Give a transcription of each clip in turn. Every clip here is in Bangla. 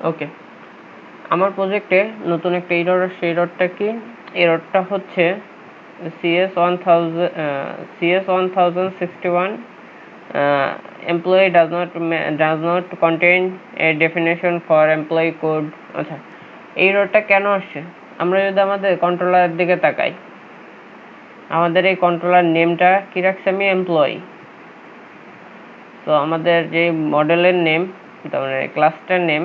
ওকে, আমার প্রজেক্টে নতুন একটা এরর আসছে। এররটা কি? এররটা হচ্ছে CS1061 employee does not contain a definition for employee code. আচ্ছা, এই এররটা কেন আসছে? আমরা যদি আমাদের কন্ট্রোলারের দিকে তাকাই, আমাদের এই কন্ট্রোলার নেমটা কি রাখছি আমি? এমপ্লয়ি। তো আমাদের যে মডেলের নেম, তার মানে ক্লাসটার নেম,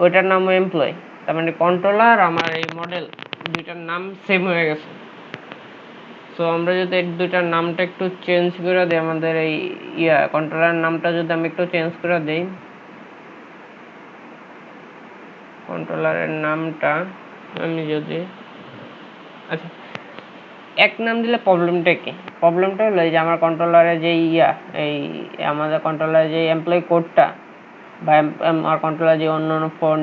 ওইটার নামও এমপ্লয়ি। তার মানে কন্ট্রোলার আমার এই মডেল দুইটার নাম সেম হয়ে গেছে। সো আমরা যদি এই দুইটার নামটা একটু চেঞ্জ করে দিই, আমাদের এই কন্ট্রোলার নামটা যদি আমি একটু চেঞ্জ করে দিই, কন্ট্রোলারের নামটা আমি যদি আচ্ছা এক নাম দিলে প্রবলেমটা কি? প্রবলেমটা হলো যে আমার কন্ট্রোলারে যে এই আমাদের কন্ট্রোলারে যে এমপ্লয়ি কোডটা বা আমার কন্ট্রোলার যে অন্য ফোন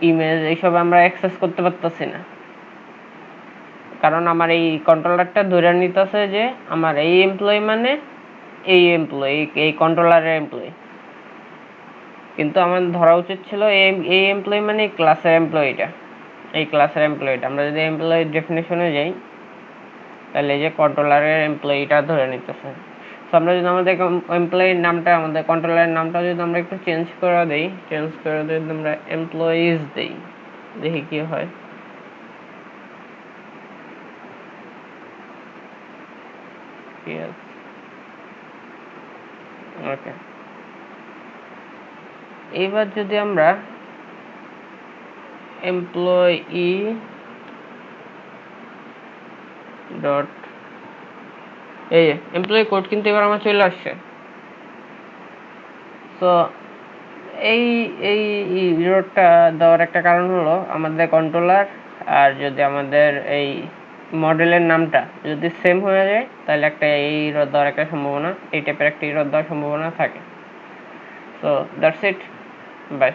ইমেজ এইসব আমরা অ্যাক্সেস করতে পারতেছি না, কারণ আমার এই কন্ট্রোলারটা ধরে নিতেছে যে আমার এই এমপ্লয়ি মানে এই কন্ট্রোলারের এমপ্লয়ি। কিন্তু আমার ধরা উচিত ছিল এই এমপ্লয়ি মানে এই ক্লাসের এমপ্লয়িটা, আমরা যদি এমপ্লয়ি ডেফিনেশনে যাই, তাহলে এই যে কন্ট্রোলারের এমপ্লয়িটা ধরে নিতেছে। তো আমরা যদি আমাদের এমপ্লয়ির নামটা, আমাদের কন্ট্রোলারের নামটা যদি আমরা একটু চেঞ্জ করে যদি আমরা এমপ্লয়িজ দেই, দেখি কি হয়। ওকে, এইবার যদি আমরা এমপ্লয়ি ডট এই এমপ্লয়ি কোড কিন্তু এবার আমার চলে আসছে। তো এই এই এররটা দেওয়ার একটা কারণ হলো আমাদের কন্ট্রোলার আর যদি আমাদের এই মডেলের নামটা যদি সেম হয়ে যায়, তাহলে একটা এই এরর দেওয়ার একটা সম্ভাবনা, এই টাইপের একটা এরর দেওয়ার সম্ভাবনা থাকে। So that's it, by.